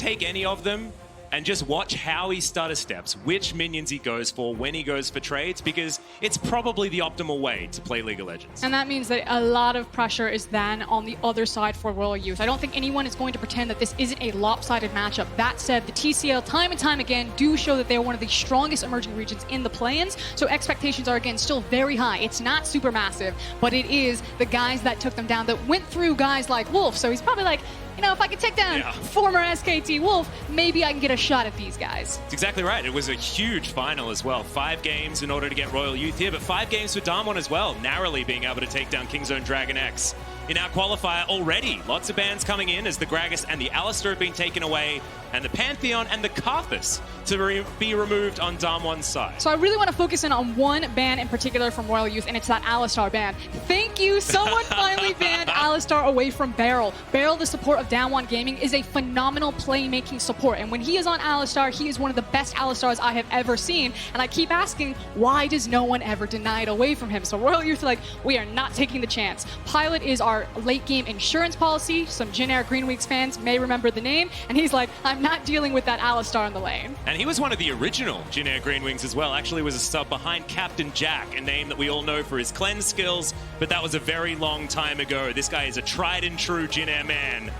take any of them and just watch how he stutter steps, which minions he goes for, when he goes for trades, because it's probably the optimal way to play League of Legends. And that means that a lot of pressure is then on the other side for Royal Youth. I don't think anyone is going to pretend that this isn't a lopsided matchup. That said, the TCL time and time again do show that they're one of the strongest emerging regions in the play-ins, so expectations are again still very high. It's not super massive, but it is the guys that took them down that went through guys like Wolf, so he's probably like, you know, if I could take down former SKT Wolf, maybe I can get a shot at these guys. That's exactly right. It was a huge final as well. 5 games in order to get Royal Youth here, but 5 games for Damwon as well, narrowly being able to take down Kingzone Dragon X. In our qualifier already, lots of bans coming in as the Gragas and the Alistar have been taken away, and the Pantheon and the Karthus to be removed on Damwon's side. So I really want to focus in on one ban in particular from Royal Youth, and it's that Alistar ban. Thank you, someone finally banned Alistar away from Beryl. Beryl, the support of Damwon Gaming, is a phenomenal playmaking support, and when he is on Alistar, he is one of the best Alistars I have ever seen, and I keep asking, why does no one ever deny it away from him? So Royal Youth are like, we are not taking the chance. Pilot is our late game insurance policy. Some generic Green Weeks fans may remember the name, and he's like, I'm not dealing with that Alistar in the lane. And he was one of the original Jin Air Green Wings as well. Actually was a sub behind Captain Jack, a name that we all know for his cleanse skills, but that was a very long time ago. This guy is a tried and true Jin Air man.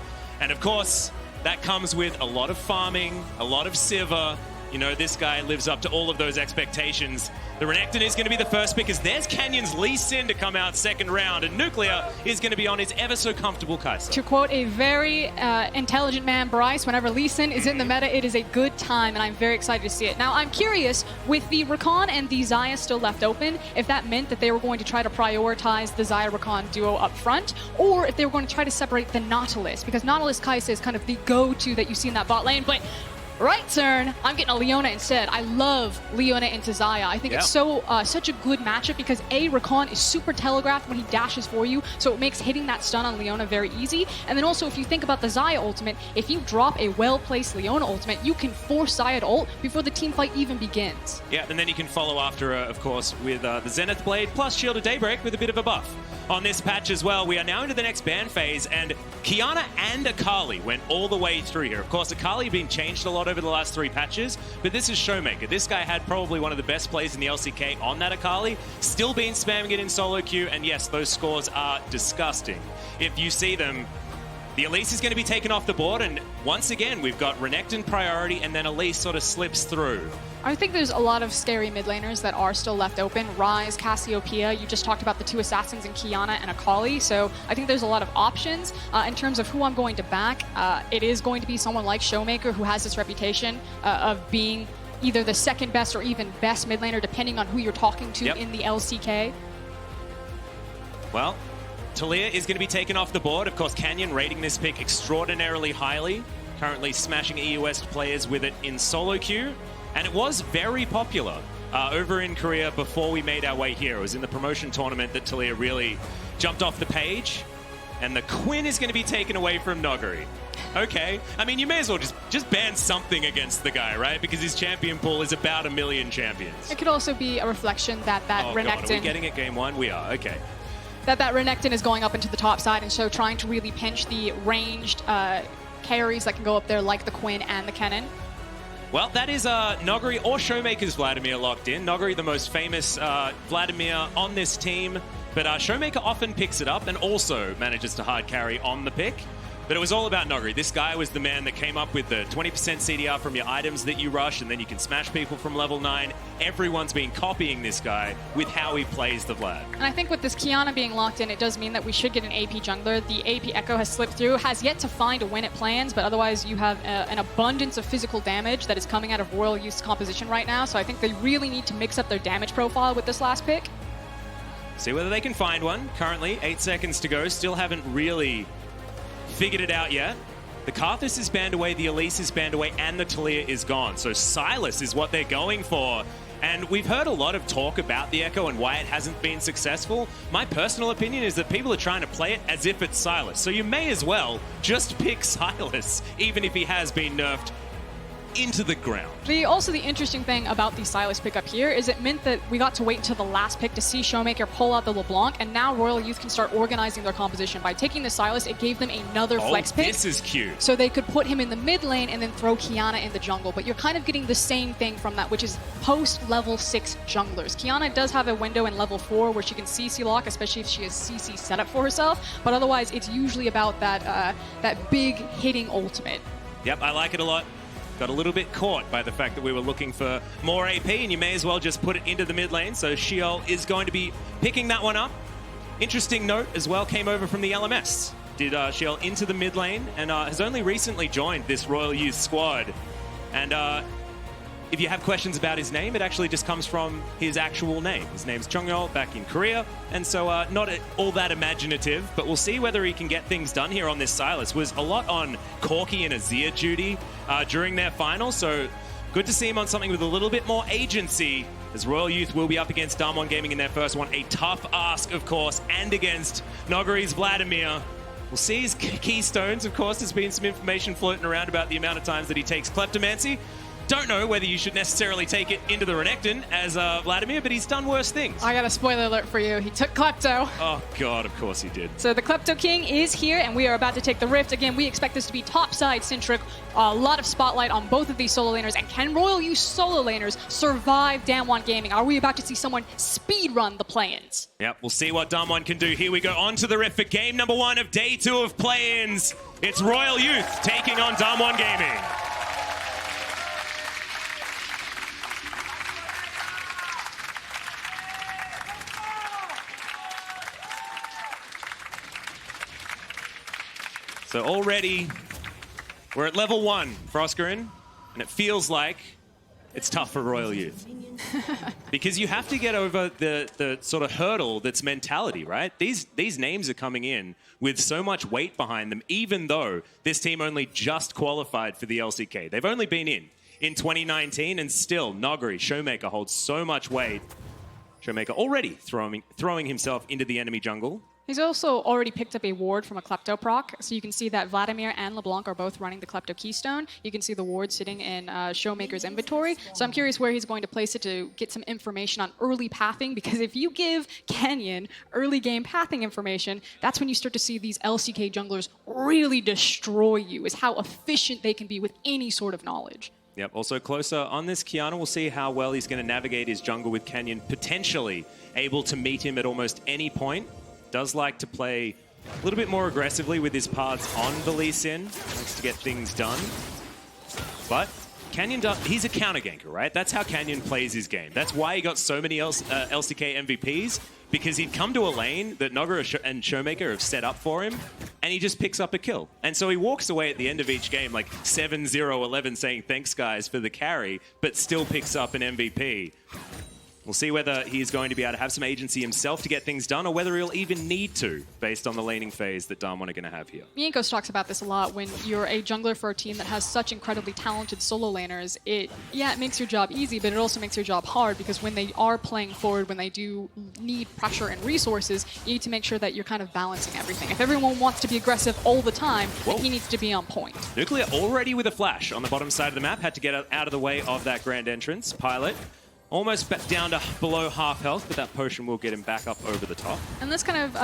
And of course, that comes with a lot of farming, a lot of Sivir. You know, this guy lives up to all of those expectations. The Renekton is going to be the first pick, as there's Canyon's Lee Sin to come out second round, and Nuclear is going to be on his ever so comfortable Kai'Sa. To quote a very intelligent man, Bryce, whenever Lee Sin is in the meta, it is a good time, and I'm very excited to see it. Now, I'm curious, with the Rakan and the Xayah still left open, if that meant that they were going to try to prioritize the Xayah-Rakan duo up front, or if they were going to try to separate the Nautilus, because Nautilus Kai'Sa is kind of the go-to that you see in that bot lane, but right turn, I'm getting a Leona instead. I love Leona into Xayah. I think it's such a good matchup because A, Rakan is super telegraphed when he dashes for you, so it makes hitting that stun on Leona very easy. And then also, if you think about the Xayah ultimate, if you drop a well-placed Leona ultimate, you can force Xayah to ult before the team fight even begins. Yeah, and then you can follow after, of course, with the Zenith Blade plus Shield of Daybreak with a bit of a buff. On this patch as well, we are now into the next ban phase, and Qiyana and Akali went all the way through here. Of course, Akali being changed a lot over the last 3 patches, but this is Showmaker. This guy had probably one of the best plays in the LCK on that Akali, still been spamming it in solo queue, and yes, those scores are disgusting. If you see them, the Elise is going to be taken off the board, and once again, we've got Renekton priority, and then Elise sort of slips through. I think there's a lot of scary mid laners that are still left open. Ryze, Cassiopeia, you just talked about the 2 assassins in Qiyana and Akali, so I think there's a lot of options. In terms of who I'm going to back, it is going to be someone like Showmaker, who has this reputation of being either the second best or even best mid laner, depending on who you're talking to in the LCK. Well, Talia is going to be taken off the board. Of course, Canyon rating this pick extraordinarily highly, currently smashing EUS players with it in solo queue. And it was very popular over in Korea before we made our way here. It was in the promotion tournament that Talia really jumped off the page. And the Quinn is going to be taken away from Noguri. Okay, I mean, you may as well just ban something against the guy, right? Because his champion pool is about 1 million champions. It could also be a reflection that Renekton... God, are we getting it game 1? We are, okay. That Renekton is going up into the top side, and so trying to really pinch the ranged carries that can go up there, like the Quinn and the Kennen. Well, that is Noguri or Showmaker's Vladimir locked in. Noguri, the most famous Vladimir on this team, but Showmaker often picks it up and also manages to hard carry on the pick. But it was all about Noguri. This guy was the man that came up with the 20% CDR from your items that you rush, and then you can smash people from level 9. Everyone's been copying this guy with how he plays the Vlad. And I think with this Qiyana being locked in, it does mean that we should get an AP jungler. The AP Echo has slipped through, has yet to find a win at plans, but otherwise you have an abundance of physical damage that is coming out of Royal Youth's composition right now, so I think they really need to mix up their damage profile with this last pick. See whether they can find one. Currently, 8 seconds to go. Still haven't really figured it out yet. The Karthus is banned away, the Elise is banned away, and the Talia is gone. So Sylas is what they're going for. And we've heard a lot of talk about the Echo and why it hasn't been successful. My personal opinion is that people are trying to play it as if it's Sylas. So you may as well just pick Sylas, even if he has been nerfed into the ground. Also, the interesting thing about the Silas pickup here is it meant that we got to wait until the last pick to see Showmaker pull out the LeBlanc, and now Royal Youth can start organizing their composition. By taking the Silas, it gave them another flex pick. This is cute. So they could put him in the mid lane and then throw Kiana in the jungle, but you're kind of getting the same thing from that, which is post-level 6 junglers. Kiana does have a window in level 4 where she can CC lock, especially if she has CC set up for herself, but otherwise it's usually about that big hitting ultimate. Yep, I like it a lot. Got a little bit caught by the fact that we were looking for more AP, and you may as well just put it into the mid lane. So RYL is going to be picking that one up. Interesting note as well came over from the LMS. Did RYL into the mid lane and has only recently joined this Royal Youth squad. And if you have questions about his name, it actually just comes from his actual name. His name's Chungyol back in Korea, and so not all that imaginative, but we'll see whether he can get things done here on this Silas. Was a lot on Corki and Azir duty during their final, so good to see him on something with a little bit more agency, as Royal Youth will be up against Damwon Gaming in their first one. A tough ask, of course, and against Nogari's Vladimir. We'll see his keystones, of course. There's been some information floating around about the amount of times that he takes Kleptomancy. Don't know whether you should necessarily take it into the Renekton as Vladimir, but he's done worse things. I got a spoiler alert for you. He took Klepto. Oh, God, of course he did. So the Klepto King is here, and we are about to take the Rift. Again, we expect this to be topside-centric. A lot of spotlight on both of these solo laners. And can Royal Youth solo laners survive Damwon Gaming? Are we about to see someone speedrun the play-ins? Yep, we'll see what Damwon can do. Here we go on to the Rift for game number 1 of day 2 of play-ins. It's Royal Youth taking on Damwon Gaming. So already, we're at level 1 for Oscarin, and it feels like it's tough for Royal Youth. Because you have to get over the sort of hurdle that's mentality, right? These names are coming in with so much weight behind them, even though this team only just qualified for the LCK. They've only been in 2019, and still, Nogari, Showmaker holds so much weight. Showmaker already throwing himself into the enemy jungle. He's also already picked up a ward from a Klepto proc, so you can see that Vladimir and LeBlanc are both running the Klepto Keystone. You can see the ward sitting in Showmaker's inventory, so I'm curious where he's going to place it to get some information on early pathing, because if you give Canyon early game pathing information, that's when you start to see these LCK junglers really destroy you, is how efficient they can be with any sort of knowledge. Yep, also closer on this Kiana. We'll see how well he's going to navigate his jungle with Canyon, potentially able to meet him at almost any point. Does like to play a little bit more aggressively with his paths on the Lee Sin. Likes to get things done. But Canyon, he's a counter ganker, right? That's how Canyon plays his game. That's why he got so many LCK MVPs, because he'd come to a lane that Nogara and Showmaker have set up for him, and he just picks up a kill. And so he walks away at the end of each game like 7-0-11 saying thanks guys for the carry, but still picks up an MVP. We'll see whether he's going to be able to have some agency himself to get things done, or whether he'll even need to, based on the laning phase that Damwon are going to have here. Minkos talks about this a lot. When you're a jungler for a team that has such incredibly talented solo laners, it makes your job easy, but it also makes your job hard, because when they are playing forward, when they do need pressure and resources, you need to make sure that you're kind of balancing everything. If everyone wants to be aggressive all the time, then he needs to be on point. Nuclear already with a flash on the bottom side of the map, had to get out of the way of that grand entrance. Pilot almost down to below half health, but that potion will get him back up over the top. And let's kind of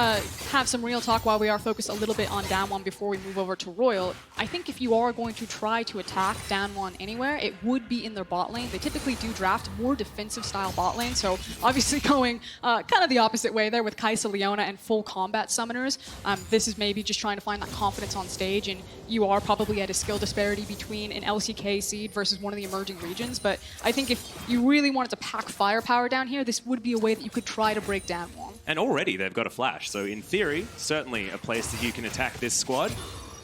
have some real talk while we are focused a little bit on Damwon before we move over to Royal. I think if you are going to try to attack Damwon anywhere, it would be in their bot lane. They typically do draft more defensive style bot lane, so obviously going kind of the opposite way there with Kai'Sa, Leona, and full combat summoners. This is maybe just trying to find that confidence on stage, and you are probably at a skill disparity between an LCK seed versus one of the emerging regions, but I think if you really wanted to pack firepower down here, this would be a way that you could try to break Damwon. And already they've got a flash, so in theory, certainly a place that you can attack this squad.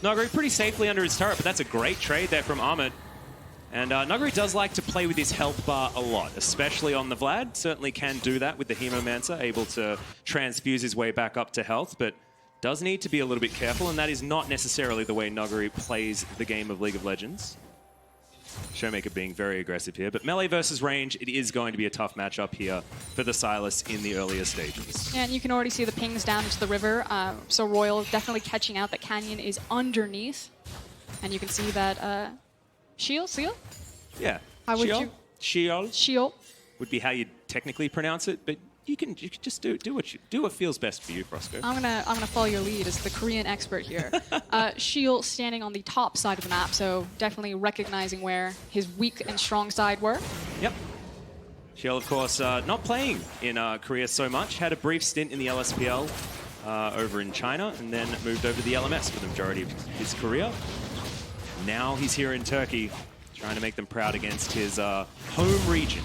Nogari pretty safely under his turret, but that's a great trade there from Ahmed. And Nogari does like to play with his health bar a lot, especially on the Vlad. Certainly can do that with the Hemomancer, able to transfuse his way back up to health, but does need to be a little bit careful, and that is not necessarily the way Nogari plays the game of League of Legends. Showmaker being very aggressive here, but melee versus range, it is going to be a tough matchup here for the Silas in the earlier stages. Yeah, and you can already see the pings down into the river, so Royal definitely catching out that Canyon is underneath, and you can see that Seal? Yeah. How would you? Sheol Sheol. would be how you technically pronounce it, but you can just do what feels best for you, Frosco. I'm gonna follow your lead as the Korean expert here. Sheol standing on the top side of the map, so definitely recognizing where his weak and strong side were. Yep. Sheol, of course, not playing in Korea so much. Had a brief stint in the LSPL over in China, and then moved over to the LMS for the majority of his career. Now he's here in Turkey, trying to make them proud against his home region.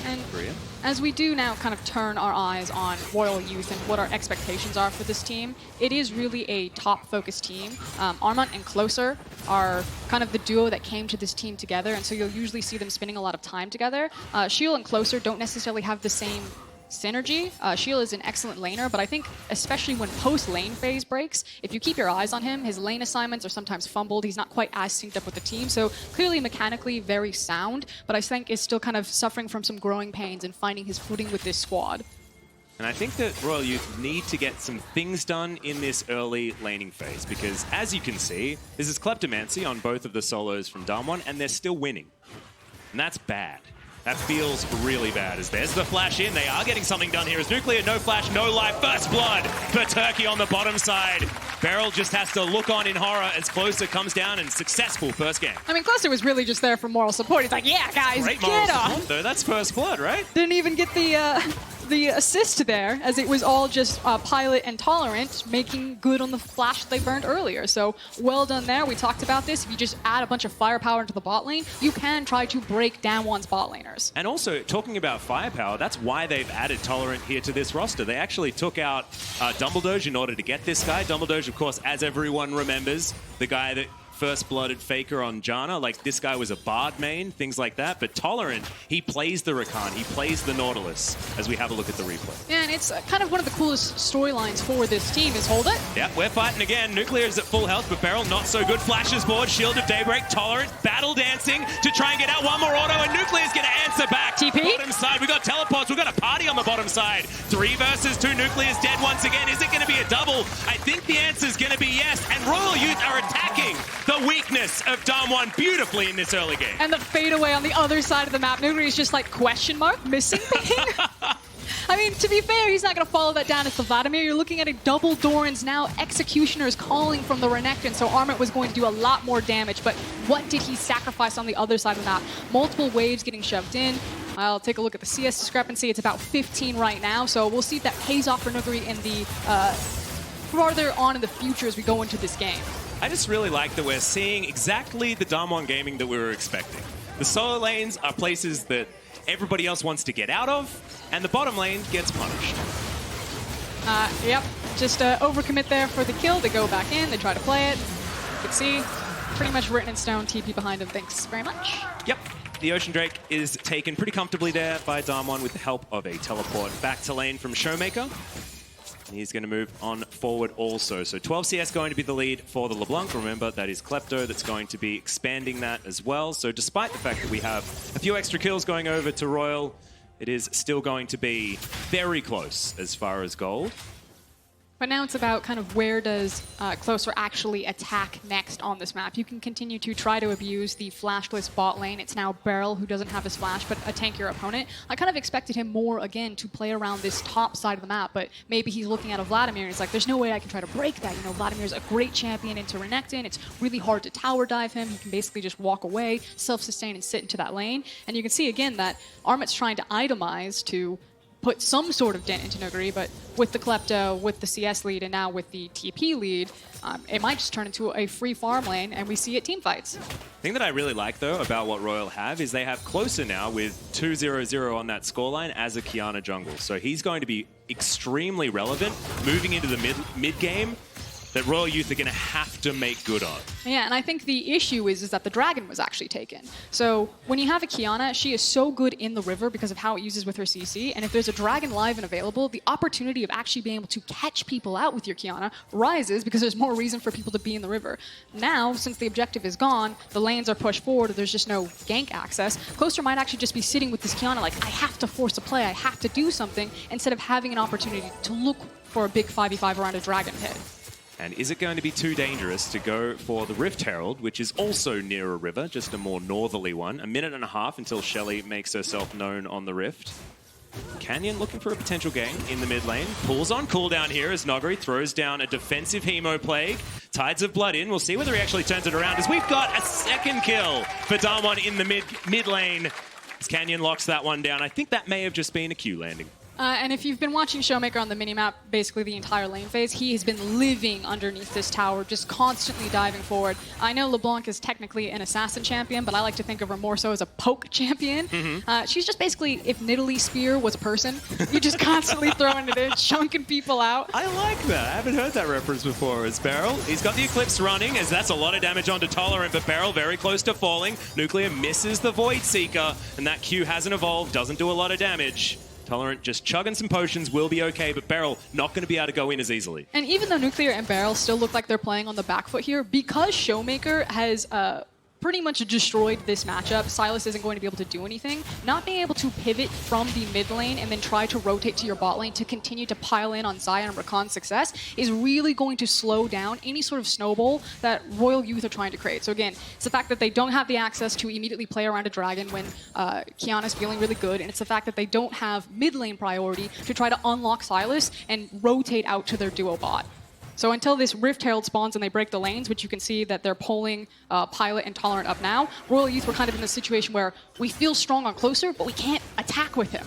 And Korea. as we do now kind of turn our eyes on Royal Youth and what our expectations are for this team, it is really a top-focused team. Armut and Closer are kind of the duo that came to this team together, and so you'll usually see them spending a lot of time together. Sheol and Closer don't necessarily have the same synergy. Sheol is an excellent laner, but I think especially when post-lane phase breaks, if you keep your eyes on him, his lane assignments are sometimes fumbled. He's not quite as synced up with the team, so clearly mechanically very sound, but I think is still kind of suffering from some growing pains and finding his footing with this squad. And I think that Royal Youth need to get some things done in this early laning phase, because as you can see, this is Kleptomancy on both of the solos from Damwon, and they're still winning. And that's bad. That feels really bad. As there's the flash in, they are getting something done here. As Nuclear, no flash, no life, first blood for Turkey on the bottom side. Beryl just has to look on in horror as Closer comes down and successful first game. I mean, Closer was really just there for moral support. He's like, yeah, guys, Great moral get up. support, though. That's first blood, right? Didn't even get the assist there, as it was all just Pilot and Tolerant making good on the flash they burned earlier. So well done there. We talked about this. If you just add a bunch of firepower into the bot lane, you can try to break down one's bot laners. And also, talking about firepower, that's why they've added Tolerant here to this roster. They actually took out Dumbledoge in order to get this guy. Dumbledoge, of course, as everyone remembers, the guy that first-blooded Faker on Janna. Like, this guy was a Bard main, things like that. But Tolerant, he plays the Rakan, he plays the Nautilus, as we have a look at the replay. Yeah, and it's kind of one of the coolest storylines for this team is Hold It. Yeah, we're fighting again. Nuclear is at full health, but Beryl not so good. Flashes board, Shield of Daybreak, Tolerant, battle dancing to try and get out one more auto, and Nuclear's going to answer back. TP? Bottom side, we got teleports, we got a party on the bottom side. 3 versus 2, Nuclear's dead once again. Is it going to be a double? I think the answer is going to be yes, and Royal Youth are attacking the weakness of Damwon beautifully in this early game. And the fadeaway on the other side of the map. Nuclear is just like, question mark, missing thing? I mean, to be fair, he's not going to follow that down as the Vladimir. You're looking at a double Doran's now. Executioner is calling from the Renekton, so Armut was going to do a lot more damage. But what did he sacrifice on the other side of the map? Multiple waves getting shoved in. I'll take a look at the CS discrepancy. It's about 15 right now, so we'll see if that pays off for Nuclear in the farther on in the future as we go into this game. I just really like that we're seeing exactly the Damwon gaming that we were expecting. The solo lanes are places that everybody else wants to get out of, and the bottom lane gets punished. Yep, just overcommit there for the kill. They go back in, they try to play it. You can see, pretty much written in stone, TP behind him. Thanks very much. Yep, the Ocean Drake is taken pretty comfortably there by Damwon with the help of a teleport back to lane from Showmaker. He's going to move on forward also. So 12 CS going to be the lead for the LeBlanc. Remember, that is Klepto that's going to be expanding that as well. So despite the fact that we have a few extra kills going over to Royal, it is still going to be very close as far as gold. But now it's about kind of where does Closer actually attack next on this map. You can continue to try to abuse the flashless bot lane. It's now Beryl who doesn't have his flash, but a tankier opponent. I kind of expected him more, again, to play around this top side of the map, but maybe he's looking at a Vladimir and he's like, there's no way I can try to break that. You know, Vladimir's a great champion into Renekton. It's really hard to tower dive him. He can basically just walk away, self-sustain, and sit into that lane. And you can see, again, that Armut's trying to itemize to put some sort of dent into Nuguri, but with the Klepto, with the CS lead, and now with the TP lead, it might just turn into a free farm lane, and we see it team fights. The thing that I really like, though, about what Royal have is they have Closer now with 2-0-0 on that scoreline as a Kiana jungle. So he's going to be extremely relevant moving into the mid game that Royal Youth are going to have to make good on. Yeah, and I think the issue is that the dragon was actually taken. So when you have a Kiana, she is so good in the river because of how it uses with her CC, and if there's a dragon live and available, the opportunity of actually being able to catch people out with your Kiana rises because there's more reason for people to be in the river. Now, since the objective is gone, the lanes are pushed forward, there's just no gank access, Closer might actually just be sitting with this Kiana like, I have to force a play, I have to do something, instead of having an opportunity to look for a big 5v5 around a dragon hit. And is it going to be too dangerous to go for the Rift Herald, which is also near a river, just a more northerly one? A minute and a half until Shelly makes herself known on the Rift. Canyon looking for a potential game in the mid lane. Pulls on cooldown here as Nogri throws down a defensive Hemo Plague. Tides of Blood in. We'll see whether he actually turns it around as we've got a second kill for Damwon in the mid lane. As Canyon locks that one down. I think that may have just been a Q landing. And if you've been watching Showmaker on the minimap, basically the entire lane phase, he has been living underneath this tower, just constantly diving forward. I know LeBlanc is technically an assassin champion, but I like to think of her more so as a poke champion. She's just basically, if Nidalee Spear was a person, you're just constantly throwing it in, chunking people out. I like that. I haven't heard that reference before. As Beryl, he's got the Eclipse running, as that's a lot of damage onto Tolerant, but Beryl very close to falling. Nuclear misses the Void Seeker, and that Q hasn't evolved, doesn't do a lot of damage. Tolerant just chugging some potions will be okay, but Beryl not going to be able to go in as easily. And even though Nuclear and Beryl still look like they're playing on the back foot here, because Showmaker has pretty much destroyed this matchup, Sylas isn't going to be able to do anything. Not being able to pivot from the mid lane and then try to rotate to your bot lane to continue to pile in on Xayah and Rakan's success is really going to slow down any sort of snowball that Royal Youth are trying to create. So again, it's the fact that they don't have the access to immediately play around a dragon when Kiana's feeling really good, and it's the fact that they don't have mid lane priority to try to unlock Sylas and rotate out to their duo bot. So until this Rift Herald spawns and they break the lanes, which you can see that they're pulling Pilot and Tolerant up now, Royal Youth were kind of in a situation where we feel strong on closer, but we can't attack with him.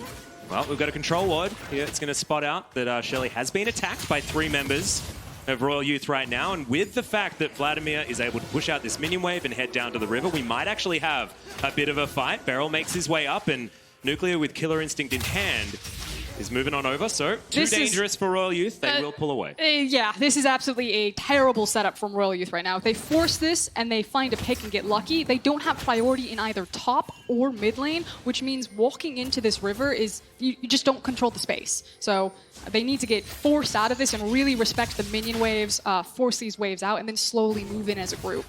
Well, we've got a control ward here. It's going to spot out that Shelly has been attacked by 3 members of Royal Youth right now. And with the fact that Vladimir is able to push out this minion wave and head down to the river, we might actually have a bit of a fight. Beryl makes his way up, and Nuclear with Killer Instinct in hand is moving on over, so too dangerous for Royal Youth. They will pull away. Yeah, this is absolutely a terrible setup from Royal Youth right now. If they force this and they find a pick and get lucky, they don't have priority in either top or mid lane, which means walking into this river is, you just don't control the space. So they need to get forced out of this and really respect the minion waves, force these waves out, and then slowly move in as a group.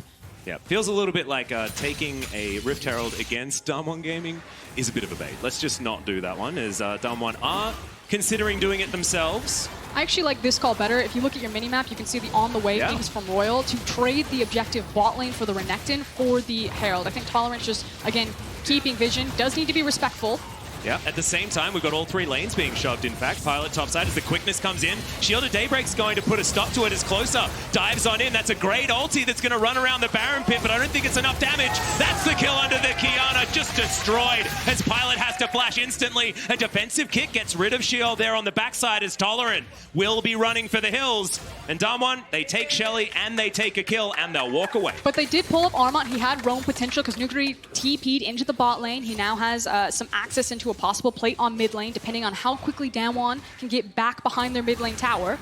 Yeah, feels a little bit like taking a Rift Herald against Damwon Gaming is a bit of a bait. Let's just not do that one, as Damwon are considering doing it themselves. I actually like this call better. If you look at your minimap, you can see the on-the-way things from Royal to trade the objective bot lane for the Renekton for the Herald. I think Tolerance just, again, keeping vision, does need to be respectful. Yeah, at the same time, we've got all 3 lanes being shoved, in fact. Pilot topside as the quickness comes in. Shield of Daybreak's going to put a stop to it as Closer dives on in. That's a great ulti that's going to run around the Baron pit, but I don't think it's enough damage. That's the kill under the Kiana, just destroyed as Pilot has to flash instantly. A defensive kick gets rid of Shield there on the backside as Tolerant will be running for the hills. And Damwon, they take Shelly and they take a kill and they'll walk away. But they did pull up Armont. He had roam potential because Nuguri TP'd into the bot lane. He now has some access into a possible plate on mid lane, depending on how quickly Damwon can get back behind their mid lane tower.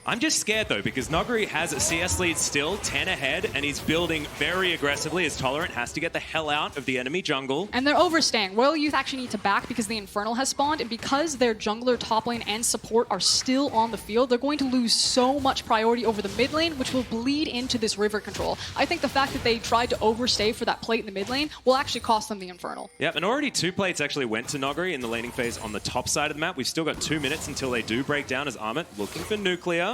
I'm just scared, though, because Nogri has a CS lead still, 10 ahead, and he's building very aggressively as Tolerant has to get the hell out of the enemy jungle. And they're overstaying. Royal Youth actually need to back because the Infernal has spawned, and because their jungler, top lane, and support are still on the field, they're going to lose so much priority over the mid lane, which will bleed into this river control. I think the fact that they tried to overstay for that plate in the mid lane will actually cost them the Infernal. Yep, and already 2 plates actually went to Nogri in the laning phase on the top side of the map. We've still got 2 minutes until they do break down as Armut looking for Nuclear.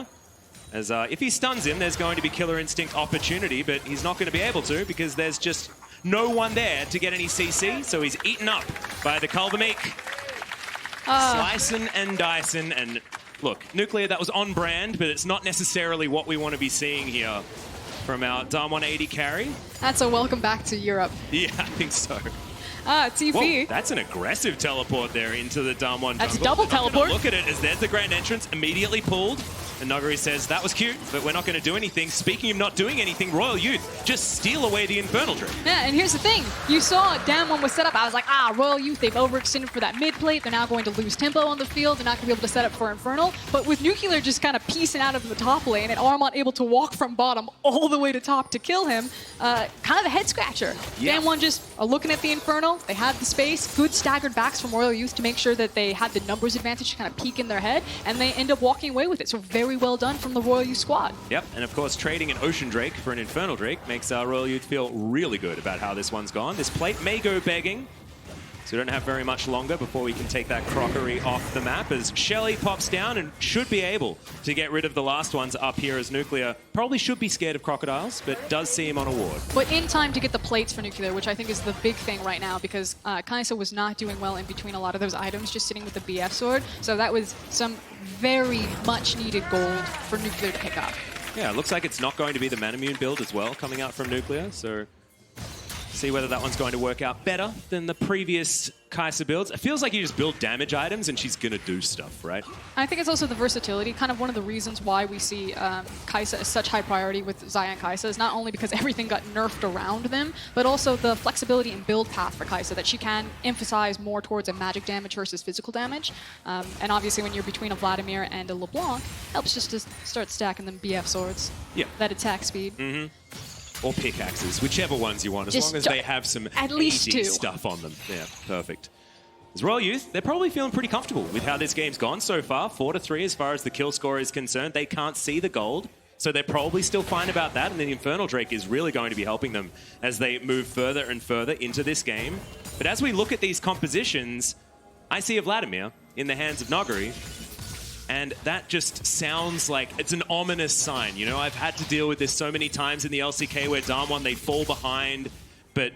As if he stuns him, there's going to be Killer Instinct opportunity, but he's not going to be able to because there's just no one there to get any CC, so he's eaten up by the Culvermeek. Slicing and dicing, and look, Nuclear, that was on brand, but it's not necessarily what we want to be seeing here from our Damwon 80 carry. That's a welcome back to Europe. Yeah, I think so. TP. Whoa, that's an aggressive teleport there into the Damwon jungle. That's a double teleport. Look at it, as there's the grand entrance, immediately pulled. And Noguri says, that was cute, but we're not going to do anything. Speaking of not doing anything, Royal Youth just steal away the Infernal Drip. Yeah, and here's the thing. You saw Damwon was set up. I was like, Royal Youth, they've overextended for that mid plate. They're now going to lose tempo on the field. They're not going to be able to set up for Infernal. But with Nuclear just kind of piecing out of the top lane and Armont able to walk from bottom all the way to top to kill him, kind of a head scratcher. Yeah. Damwon just looking at the Infernal. They had the space. Good staggered backs from Royal Youth to make sure that they had the numbers advantage to kind of peek in their head. And they end up walking away with it. So very well done from the Royal Youth squad. Yep, and of course trading an Ocean Drake for an Infernal Drake makes our Royal Youth feel really good about how this one's gone. This plate may go begging. So we don't have very much longer before we can take that crockery off the map as Shelly pops down and should be able to get rid of the last ones up here as Nuclear probably should be scared of crocodiles, but does see him on a ward. But in time to get the plates for Nuclear, which I think is the big thing right now because Kai'Sa was not doing well in between a lot of those items, just sitting with the BF sword. So that was some very much needed gold for Nuclear to pick up. Yeah, it looks like it's not going to be the Manamune build as well coming out from Nuclear, so see whether that one's going to work out better than the previous Kai'Sa builds. It feels like you just build damage items and she's going to do stuff, right? I think it's also the versatility. Kind of one of the reasons why we see Kai'Sa as such high priority with Xayah and Kai'Sa is not only because everything got nerfed around them, but also the flexibility and build path for Kai'Sa that she can emphasize more towards a magic damage versus physical damage. And obviously when you're between a Vladimir and a LeBlanc, helps just to start stacking them BF swords. Yeah. That attack speed. Mm-hmm. Or pickaxes, whichever ones you want, as Just long as they have some at least easy 2 stuff on them. Yeah, perfect. As RYL Youth, they're probably feeling pretty comfortable with how this game's gone so far. 4-3 as far as the kill score is concerned. They can't see the gold, so they're probably still fine about that. And the Infernal Drake is really going to be helping them as they move further and further into this game. But as we look at these compositions, I see a Vladimir in the hands of Noguri. And that just sounds like it's an ominous sign. You know, I've had to deal with this so many times in the LCK where Damwon, they fall behind. But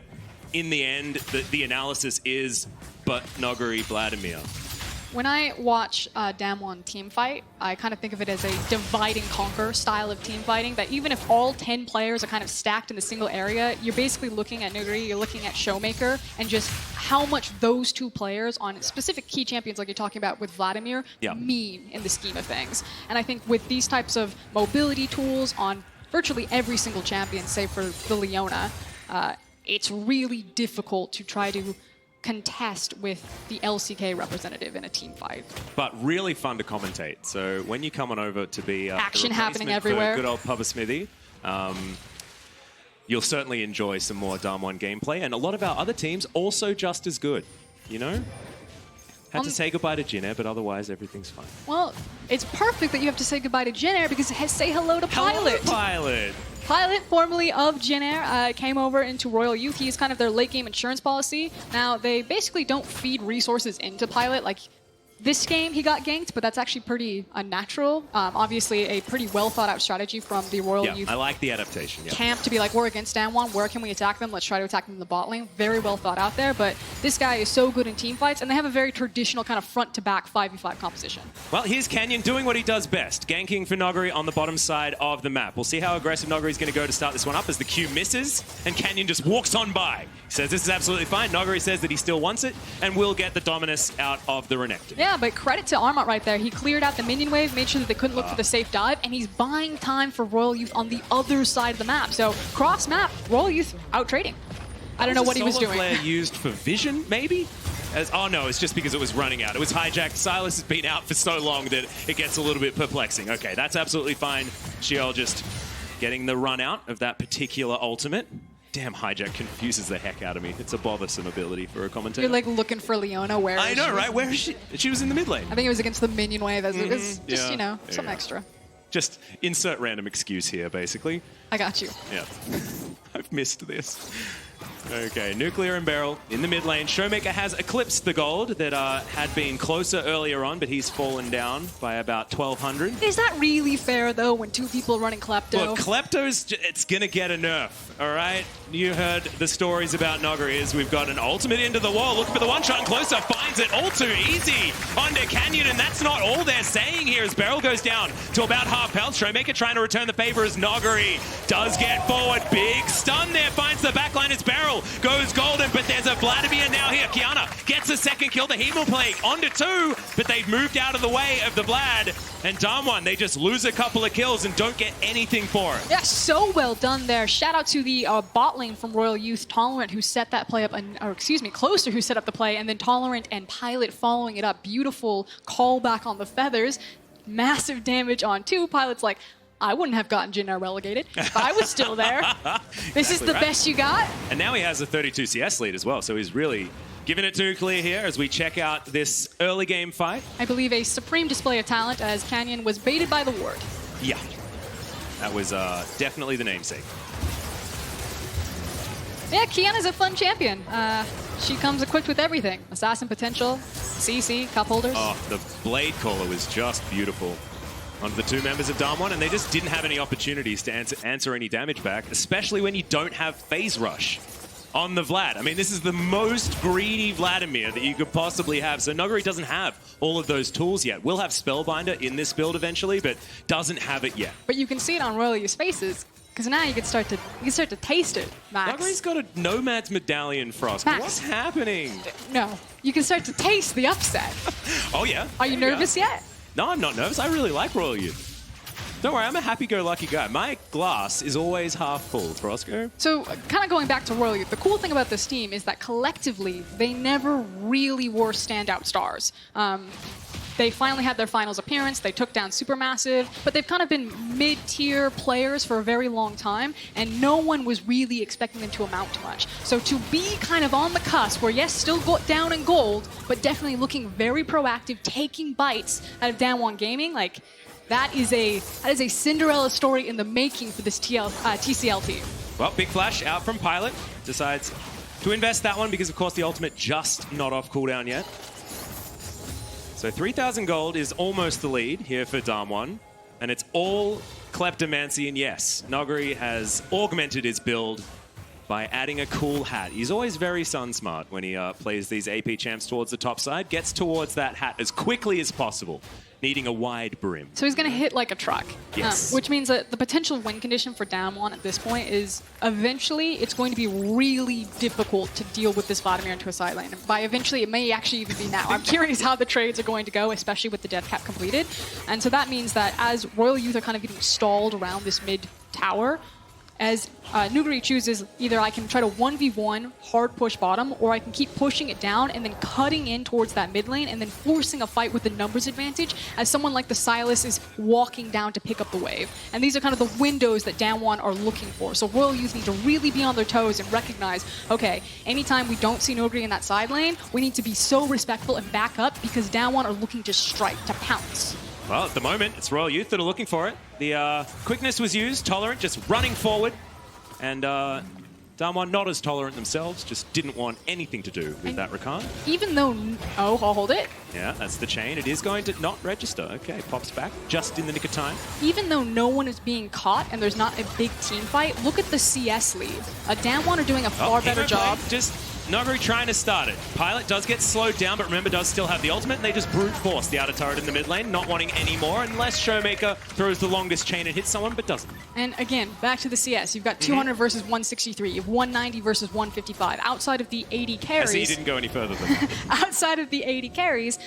in the end, the analysis is, but Noguri, Vladimir. When I watch Damwon team fight, I kind of think of it as a divide and conquer style of team fighting, that even if all 10 players are kind of stacked in a single area, you're basically looking at Nuguri, you're looking at Showmaker, and just how much those two players on specific key champions like you're talking about with Vladimir mean in the scheme of things. And I think with these types of mobility tools on virtually every single champion, save for the Leona, it's really difficult to try to contest with the LCK representative in a team fight. But really fun to commentate. So when you come on over to be action happening everywhere, good old Pubba Smithy, you'll certainly enjoy some more Damwon gameplay, and a lot of our other teams also just as good. You know, had to say goodbye to Jin Air, but otherwise everything's fine. Well, it's perfect that you have to say goodbye to Jin Air because say hello to Pilot. Hello, Pilot. Pilot, formerly of Jin Air, came over into RYL Youth. He's kind of their late game insurance policy. Now, they basically don't feed resources into Pilot. Like, this game he got ganked, but that's actually pretty unnatural. Obviously, a pretty well thought out strategy from the RYL Youth. I like the adaptation. Camp to be like, we're against Damwon, where can we attack them? Let's try to attack them in the bot lane. Very well thought out there, but this guy is so good in team fights, and they have a very traditional kind of front to back 5v5 composition. Well, here's Canyon doing what he does best, ganking for Noguri on the bottom side of the map. We'll see how aggressive Noguri is going to go to start this one up as the Q misses, and Canyon just walks on by. He says this is absolutely fine. Noguri says that he still wants it, and will get the Dominus out of the Renekton. Yeah, but credit to Armut right there. He cleared out the minion wave, made sure that they couldn't look for the safe dive, and he's buying time for RYL Youth on the other side of the map. So cross map, RYL Youth out trading. I don't know what he was doing. Flare used for vision, maybe? Oh no, it's just because it was running out. It was hijacked. Silas has been out for so long that it gets a little bit perplexing. Okay, that's absolutely fine. Shiel just getting the run out of that particular ultimate. Damn, hijack confuses the heck out of me. It's a bothersome ability for a commentator. You're like looking for Leona. Where I know, right? Where is she? She was in the mid lane. I think it was against the minion wave. It was just, you know, some extra. Just insert random excuse here, basically. I got you. Yeah. I've missed this. Okay, Nuclear and Beryl in the mid lane. Showmaker has eclipsed the gold that had been closer earlier on, but he's fallen down by about 1,200. Is that really fair, though, when two people are running Klepto? Look, Klepto's, it's going to get a nerf, all right? You heard the stories about Noguri is we've got an ultimate into the wall. Looking for the one-shot and closer, finds it all too easy onto Canyon, and that's not all they're saying here as Beryl goes down to about half health. Showmaker trying to return the favor as Noguri does get forward. Big stun there, finds the backline. It's Beryl. Goes golden, but there's a Vladimir now here. Kiana gets a second kill. The Hemo Plague onto 2, but they've moved out of the way of the Vlad. And Damwon, they just lose a couple of kills and don't get anything for it. Yeah, so well done there. Shout out to the bot lane from RYL Youth, Tolerant, who set that play up, or excuse me, Closer, who set up the play, and then Tolerant and Pilot following it up. Beautiful callback on the feathers. Massive damage on 2. Pilot's like, I wouldn't have gotten Jin Air relegated if I was still there. This is the best you got. And now he has a 32 CS lead as well, so he's really giving it to Nuclear here as we check out this early game fight. I believe a supreme display of talent as Canyon was baited by the ward. Yeah, that was definitely the namesake. Yeah, Kiana's a fun champion. She comes equipped with everything. Assassin potential, CC, cup holders. Oh, the Blade Caller was just beautiful onto the two members of Damwon, and they just didn't have any opportunities to answer any damage back, especially when you don't have Phase Rush on the Vlad. I mean, this is the most greedy Vladimir that you could possibly have. So Noguri doesn't have all of those tools yet. Will have Spellbinder in this build eventually, but doesn't have it yet. But you can see it on RYL's faces, because now you can start to taste it, Max. Noguri's got a Nomad's Medallion, Frost. Max. What's happening? No, you can start to taste the upset. Oh, yeah. Are you nervous yet? No, I'm not nervous. I really like Royal Youth. Don't worry, I'm a happy-go-lucky guy. My glass is always half full, Roscoe. So, kind of going back to RYL Youth, the cool thing about this team is that collectively, they never really were standout stars. They finally had their finals appearance, they took down Supermassive, but they've kind of been mid-tier players for a very long time, and no one was really expecting them to amount to much. So to be kind of on the cusp, where yes, still got down in gold, but definitely looking very proactive, taking bites out of Damwon Gaming, like, that is a Cinderella story in the making for this TCL team. Well, Big Flash out from Pilot, decides to invest that one because, of course, the ultimate just not off cooldown yet. So 3,000 gold is almost the lead here for Damwon, and it's all Kleptomancy, and yes, Noguri has augmented his build by adding a cool hat. He's always very sun smart when he plays these AP champs towards the top side, gets towards that hat as quickly as possible, needing a wide brim. So he's going to hit like a truck. Yes. Which means that the potential win condition for Damwon at this point is eventually it's going to be really difficult to deal with this Vladimir into a side lane. And by eventually, it may actually even be now. I'm curious how the trades are going to go, especially with the death cap completed. And so that means that as RYL Youth are kind of getting stalled around this mid tower, as Nuguri chooses, either I can try to 1v1 hard push bottom, or I can keep pushing it down and then cutting in towards that mid lane and then forcing a fight with the numbers advantage as someone like the Silas is walking down to pick up the wave. And these are kind of the windows that Damwon are looking for. So RYL Youth need to really be on their toes and recognize, okay, anytime we don't see Nuguri in that side lane, we need to be so respectful and back up because Damwon are looking to strike, to pounce. Well, at the moment, it's RYL Youth that are looking for it. The quickness was used, Tolerant just running forward, and Damwon not as tolerant themselves, just didn't want anything to do with that Rakan. Even though... Oh, I'll hold it. Yeah, that's the chain. It is going to not register. Okay, pops back just in the nick of time. Even though no one is being caught and there's not a big team fight, look at the CS lead. Damwon are doing a far better job. Just Noguri trying to start it. Pilot does get slowed down, but remember, does still have the ultimate, and they just brute force the outer turret in the mid lane, not wanting any more, unless Showmaker throws the longest chain and hits someone, but doesn't. And again, back to the CS. You've got 200 versus 163. You have 190 versus 155. Outside of the 80 carries... I see you didn't go any further than that. Outside of the 80 carries,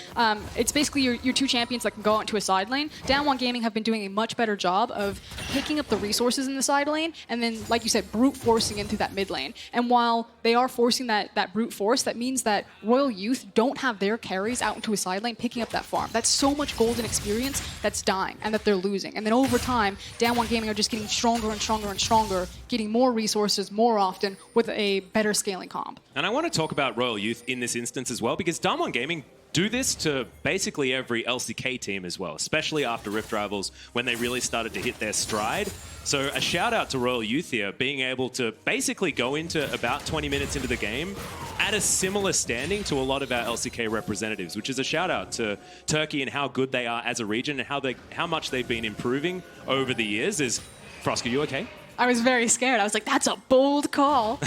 it's basically your two champions that can go out into a side lane. Damwon Gaming have been doing a much better job of picking up the resources in the side lane, and then, like you said, brute forcing into that mid lane. And while they are forcing that brute force, that means that RYL Youth don't have their carries out into a side lane picking up that farm. That's so much golden experience that's dying and that they're losing. And then over time, Damwon Gaming are just getting stronger and stronger and stronger, getting more resources more often with a better scaling comp. And I want to talk about RYL Youth in this instance as well, because Damwon Gaming do this to basically every LCK team as well, especially after Rift Rivals when they really started to hit their stride. So a shout out to RYL Youth here, being able to basically go into about 20 minutes into the game at a similar standing to a lot of our LCK representatives, which is a shout out to Turkey and how good they are as a region and how much they've been improving over the years. Is Frosk, are you okay? I was very scared. I was like, that's a bold call.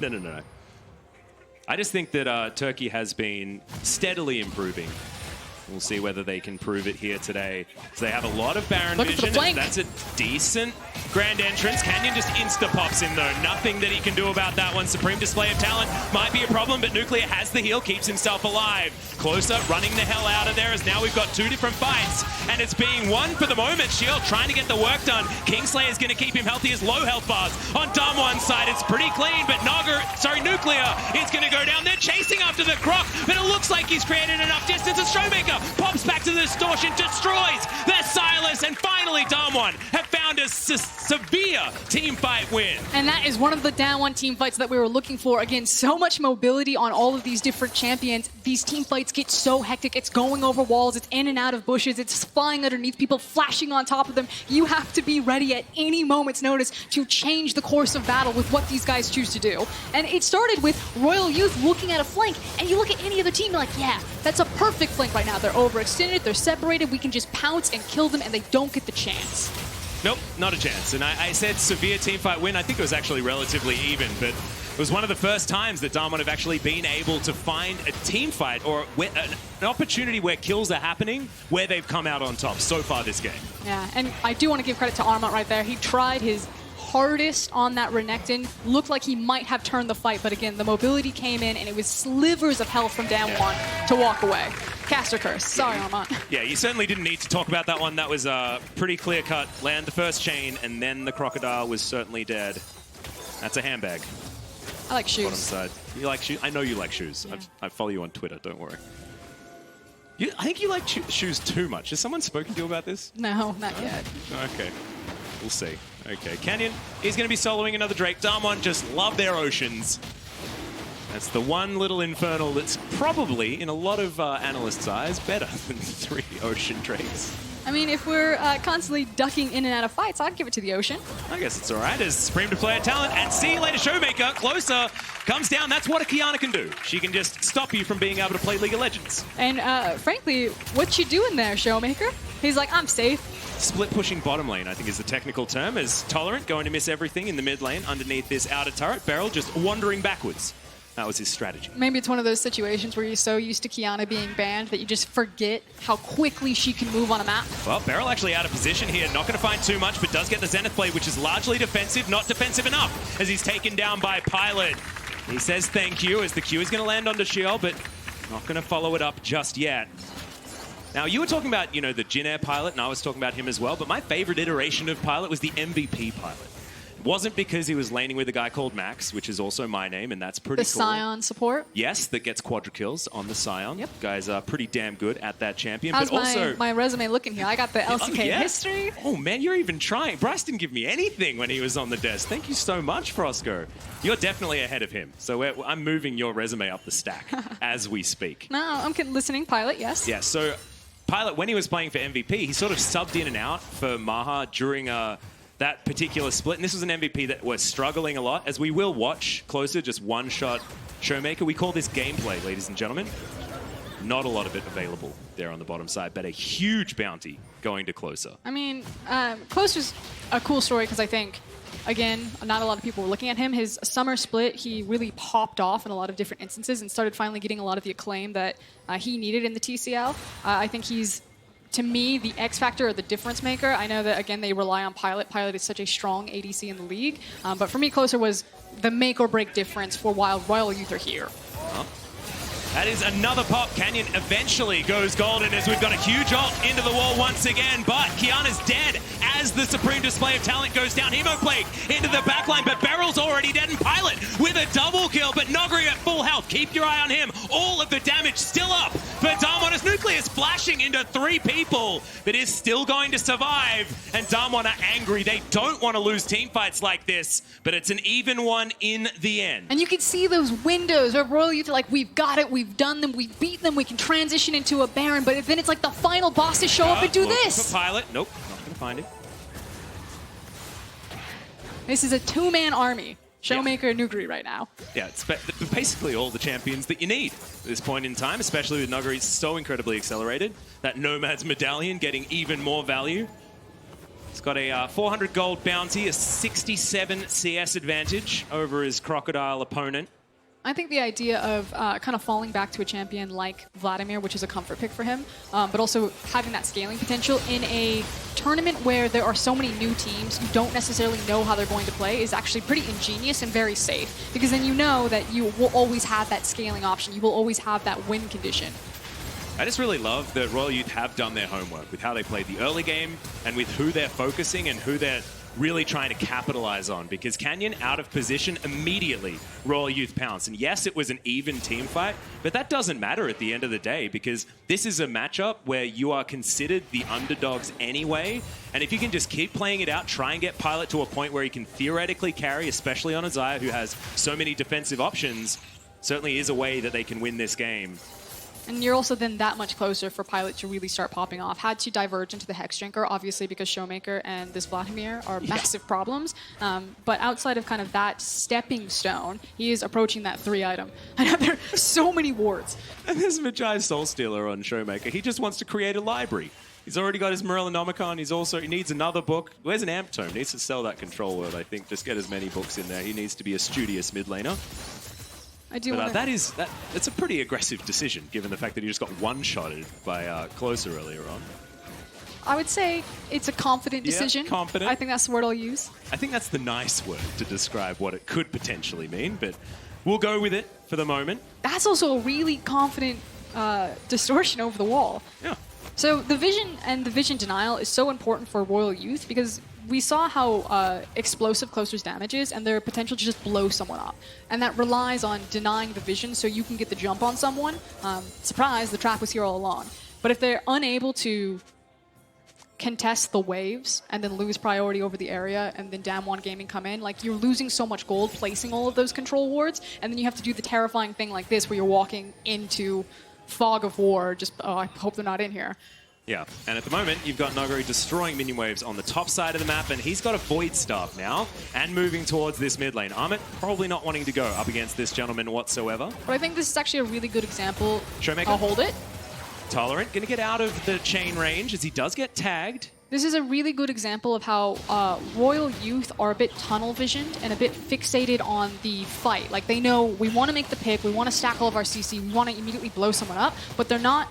No. I just think that Turkey has been steadily improving. We'll see whether they can prove it here today. So they have a lot of Baron vision. That's a decent grand entrance. Canyon just insta-pops in, though. Nothing that he can do about that one. Supreme display of talent might be a problem, but Nuclear has the heal, keeps himself alive. Closer, running the hell out of there, as now we've got two different fights, and it's being won for the moment. Shield trying to get the work done. Kingslayer is going to keep him healthy as low health bars. On Damwon's side, it's pretty clean, but Nuclear is going to go down. They're chasing after the Croc, but it looks like he's created enough distance. And Showmaker Showmaker pops back to the distortion, destroys their Silas, and finally Damwon have found a severe team fight win. And that is one of the down one team fights that we were looking for. Again, so much mobility on all of these different champions. These team fights get so hectic. It's going over walls, it's in and out of bushes, it's flying underneath people, flashing on top of them. You have to be ready at any moment's notice to change the course of battle with what these guys choose to do. And it started with RYL Youth looking at a flank, and you look at any other team, you're like, yeah, that's a perfect flank right now. They're overextended, they're separated, we can just pounce and kill them, and they don't get the chance. Nope, not a chance. And I said severe teamfight win. I think it was actually relatively even, but it was one of the first times that Damwon have actually been able to find a team fight or an opportunity where kills are happening where they've come out on top so far this game. Yeah, and I do want to give credit to Armont right there. He tried his hardest on that Renekton. Looked like he might have turned the fight, but again, the mobility came in and it was slivers of health from Damwon to walk away. Caster curse. Sorry, Armont. Yeah, you certainly didn't need to talk about that one. That was pretty clear cut. Land the first chain, and then the crocodile was certainly dead. That's a handbag. I like shoes. Bottom side. You like shoes? I know you like shoes. Yeah. I follow you on Twitter, don't worry. I think you like shoes too much. Has someone spoken to you about this? No, not yet. Okay. We'll see. Okay, Canyon is going to be soloing another Drake. Damwon just love their oceans. That's the one little infernal that's probably, in a lot of analysts' eyes, better than 3 ocean Drakes. I mean, if we're constantly ducking in and out of fights, I'd give it to the ocean. I guess it's all right as Supreme to player talent. And see you later, Showmaker. Closer. Comes down. That's what a Kiana can do. She can just stop you from being able to play League of Legends. And frankly, what you doing there, Showmaker? He's like, I'm safe. Split pushing bottom lane, I think is the technical term, as Tolerant going to miss everything in the mid lane underneath this outer turret. Beryl just wandering backwards. That was his strategy. Maybe it's one of those situations where you're so used to Kiana being banned that you just forget how quickly she can move on a map. Well, Beryl actually out of position here. Not going to find too much, but does get the Zenith Blade, which is largely defensive, not defensive enough, as he's taken down by Pilot. He says thank you, as the Q is going to land onto Shiel, but not going to follow it up just yet. Now, you were talking about, the Jin Air Pilot, and I was talking about him as well, but my favorite iteration of Pilot was the MVP Pilot. It wasn't because he was laning with a guy called Max, which is also my name, and that's pretty cool. The Scion support? Yes, that gets quadra kills on the Scion. Yep. Guys are pretty damn good at that champion. How's but also my resume looking here? I got the LCK history. Oh, man, you're even trying. Bryce didn't give me anything when he was on the desk. Thank you so much, Frosco. You're definitely ahead of him. So I'm moving your resume up the stack as we speak. No, I'm listening. Pilot, yes. Yeah, so Pilot, when he was playing for MVP, he sort of subbed in and out for Maha during that particular split. And this was an MVP that was struggling a lot, as we will watch closer, just one-shot Showmaker. We call this gameplay, ladies and gentlemen. Not a lot of it available there on the bottom side, but a huge bounty going to closer. I mean, Closer's a cool story because I think, again, not a lot of people were looking at him. His summer split, he really popped off in a lot of different instances and started finally getting a lot of the acclaim that he needed in the TCL. I think he's, to me, the X factor or the difference maker. I know that, again, they rely on Pilot. Pilot is such a strong ADC in the league. But for me, Closer was the make or break difference for while RYL Youth are here. That is another pop. Canyon eventually goes golden as we've got a huge ult into the wall once again, but Kiana's dead as the supreme display of talent goes down. Hemoplague into the backline, but Beryl's already dead, and Pilot with a double kill, but Nogri at full health. Keep your eye on him. All of the damage still up for Damwon as Nucleus flashing into 3 people, but is still going to survive, and Damwon are angry. They don't want to lose team fights like this, but it's an even one in the end. And you can see those windows where RYL Youth are like, we've got it, we've done them, we've beaten them, we can transition into a Baron, but then it's like the final boss to show up and do this. For Pilot. Nope, not going to find it. This is a 2-man army. Showmaker and Nuguri right now. Yeah, it's basically all the champions that you need at this point in time, especially with Nuguri so incredibly accelerated. That Nomad's Medallion getting even more value. He's got a 400 gold bounty, a 67 CS advantage over his Crocodile opponent. I think the idea of kind of falling back to a champion like Vladimir, which is a comfort pick for him, but also having that scaling potential in a tournament where there are so many new teams, you don't necessarily know how they're going to play, is actually pretty ingenious and very safe. Because then you know that you will always have that scaling option. You will always have that win condition. I just really love that RYL Youth have done their homework with how they played the early game and with who they're focusing and who they're really trying to capitalize on, because Canyon out of position immediately, Royal Youth pounce. And yes, it was an even team fight, but that doesn't matter at the end of the day, because this is a matchup where you are considered the underdogs anyway. And if you can just keep playing it out, try and get Pilot to a point where he can theoretically carry, especially on a Xayah who has so many defensive options, certainly is a way that they can win this game. And you're also then that much closer for Pilot to really start popping off. Had to diverge into the Hex Drinker, obviously, because Showmaker and this Vladimir are massive problems. But outside of kind of that stepping stone, he is approaching that 3-item. And there are so many wards. And there's Magi Soul Stealer on Showmaker. He just wants to create a library. He's already got his Morellonomicon. He needs another book. Where's an Amp Tome? Needs to sell that Control World, I think. Just get as many books in there. He needs to be a studious mid laner. I do. But that's a pretty aggressive decision, given the fact that he just got one-shotted by Closer earlier on. I would say it's a confident decision. Yeah, confident. I think that's the word I'll use. I think that's the nice word to describe what it could potentially mean, but we'll go with it for the moment. That's also a really confident distortion over the wall. Yeah. So the vision and the vision denial is so important for Royal Youth, because we saw how explosive Closer's damage is and their potential to just blow someone up. And that relies on denying the vision so you can get the jump on someone. Surprise, the trap was here all along. But if they're unable to contest the waves and then lose priority over the area and then Damwon Gaming come in, like, you're losing so much gold placing all of those control wards, and then you have to do the terrifying thing like this where you're walking into fog of war, just, oh, I hope they're not in here. Yeah, and at the moment, you've got Nuguri destroying minion waves on the top side of the map, and he's got a Void Staff now, and moving towards this mid lane. Amit probably not wanting to go up against this gentleman whatsoever. But I think this is actually a really good example. Showmaker. I'll hold it. Tolerant, going to get out of the chain range as he does get tagged. This is a really good example of how Royal Youth are a bit tunnel visioned and a bit fixated on the fight. Like, they know we want to make the pick, we want to stack all of our CC, we want to immediately blow someone up, but they're not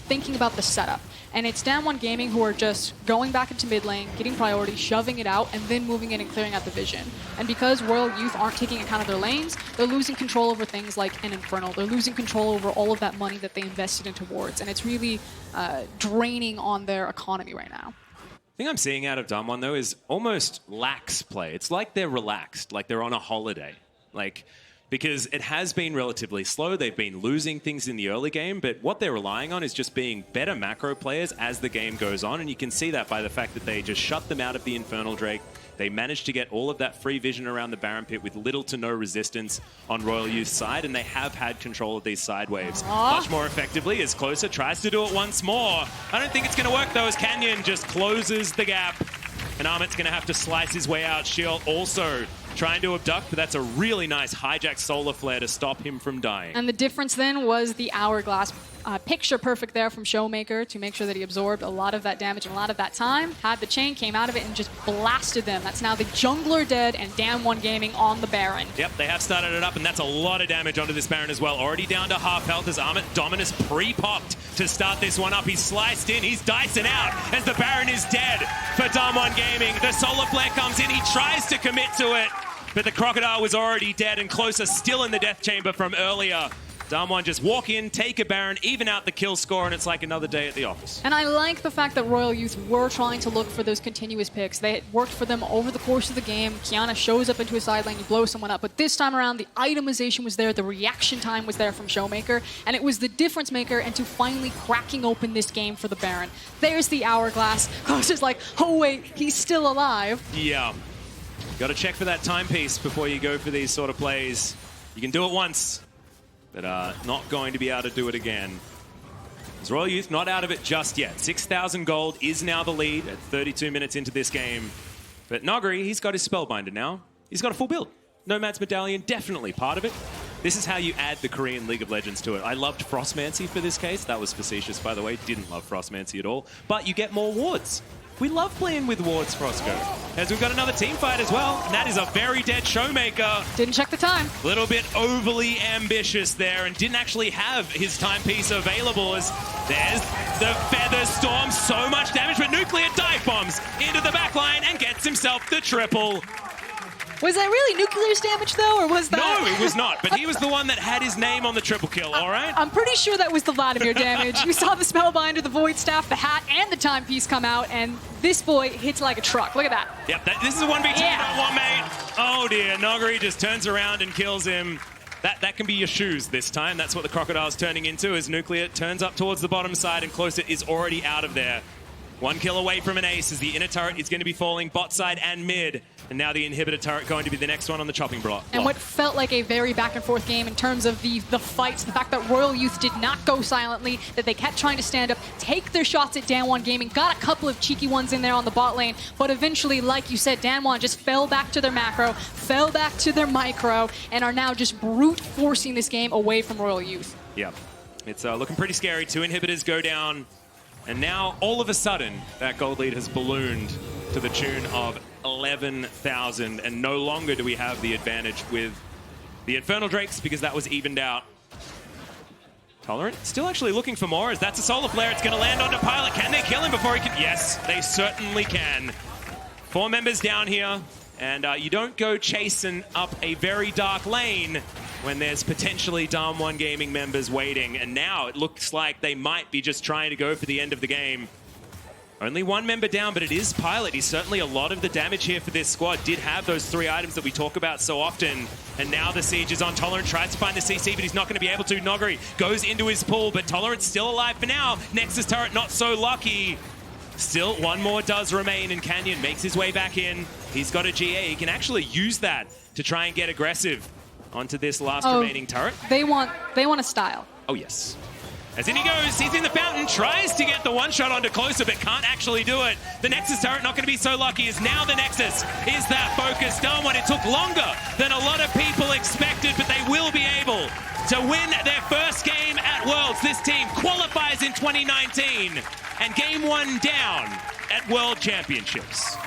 thinking about the setup. And it's Damwon Gaming who are just going back into mid lane, getting priority, shoving it out, and then moving in and clearing out the vision. And because Royal Youth aren't taking account of their lanes, they're losing control over things like an Infernal. They're losing control over all of that money that they invested into wards. And it's really draining on their economy right now. The thing I'm seeing out of Damwon, though, is almost lax play. It's like they're relaxed, like they're on a holiday. Like, because it has been relatively slow. They've been losing things in the early game, but what they're relying on is just being better macro players as the game goes on, and you can see that by the fact that they just shut them out of the Infernal Drake. They managed to get all of that free vision around the Baron Pit with little to no resistance on Royal Youth's side, and they have had control of these side waves much more effectively as Closer tries to do it once more. I don't think it's going to work, though, as Canyon just closes the gap, and Amit's going to have to slice his way out. Shield also trying to abduct, but that's a really nice hijack solar flare to stop him from dying. And the difference then was the hourglass. Picture perfect there from Showmaker to make sure that he absorbed a lot of that damage and a lot of that time. Had the chain, came out of it, and just blasted them. That's now the jungler dead and Damwon Gaming on the Baron. Yep, they have started it up, and that's a lot of damage onto this Baron as well. Already down to half health as Amit Dominus pre-popped to start this one up. He's sliced in, he's dicing out as the Baron is dead for Damwon Gaming. The solar flare comes in, he tries to commit to it, but the Crocodile was already dead and Closer still in the death chamber from earlier. Damwon just walk in, take a Baron, even out the kill score, and it's like another day at the office. And I like the fact that Royal Youth were trying to look for those continuous picks. They had worked for them over the course of the game. Kiana shows up into a side lane, you blow someone up. But this time around, the itemization was there, the reaction time was there from Showmaker, and it was the difference maker into finally cracking open this game for the Baron. There's the hourglass. Closer's like, oh wait, he's still alive. Yeah. Got to check for that timepiece before you go for these sort of plays. You can do it once, but not going to be able to do it again. As Royal Youth not out of it just yet. 6,000 gold is now the lead at 32 minutes into this game. But Nuguri, he's got his Spellbinder now. He's got a full build. Nomad's Medallion, definitely part of it. This is how you add the Korean League of Legends to it. I loved Frostmancy for this case. That was facetious, by the way. Didn't love Frostmancy at all. But you get more wards. We love playing with wards, Frosco. As we've got another team fight as well, and that is a very dead Showmaker. Didn't check the time. A little bit overly ambitious there and didn't actually have his timepiece available as there's the Feather Storm. So much damage, but Nuclear dive bombs into the backline and gets himself the triple. Was that really Nuclear's damage, though, or was that... No, it was not, but he was the one that had his name on the triple kill, all right? I'm pretty sure that was the Vladimir damage. You saw the Spellbinder, the Void Staff, the hat, and the Timepiece come out, and this boy hits like a truck. Look at that. Yep, this is a 1v2, not one, mate. Oh, dear. Nogari just turns around and kills him. That can be your shoes this time. That's what the Crocodile's turning into as Nuclear turns up towards the bottom side and Closer is already out of there. 1 kill away from an ace as the inner turret is going to be falling bot side and mid. And now the inhibitor turret going to be the next one on the chopping block. And what felt like a very back and forth game in terms of the fights, the fact that Royal Youth did not go silently, that they kept trying to stand up, take their shots at Danwon Gaming, got a couple of cheeky ones in there on the bot lane, but eventually, like you said, Danwon just fell back to their macro, fell back to their micro, and are now just brute forcing this game away from Royal Youth. Yeah, it's looking pretty scary. 2 inhibitors go down, and now all of a sudden, that gold lead has ballooned to the tune of 11,000, and no longer do we have the advantage with the Infernal Drakes because that was evened out. Tolerant still actually looking for more as that's a solar flare. It's going to land onto Pilot. Can they kill him before he can? Yes, they certainly can. 4 members down here, and you don't go chasing up a very dark lane when there's potentially Danwon Gaming members waiting, and now it looks like they might be just trying to go for the end of the game. Only 1 member down, but it is Pilot. He's certainly a lot of the damage here for this squad. Did have those 3 items that we talk about so often. And now the siege is on. Tolerant tries to find the CC, but he's not going to be able to. Nogari goes into his pool, but Tolerant's still alive for now. Nexus turret not so lucky. Still, 1 more does remain, and Canyon makes his way back in. He's got a GA. He can actually use that to try and get aggressive onto this last remaining turret. They want a style. Oh, yes. As in he goes, he's in the fountain, tries to get the 1-shot onto Closer, but can't actually do it. The Nexus turret not going to be so lucky as now the Nexus is that focus done when it took longer than a lot of people expected, but they will be able to win their first game at Worlds. This team qualifies in 2019 and game 1 down at World Championships.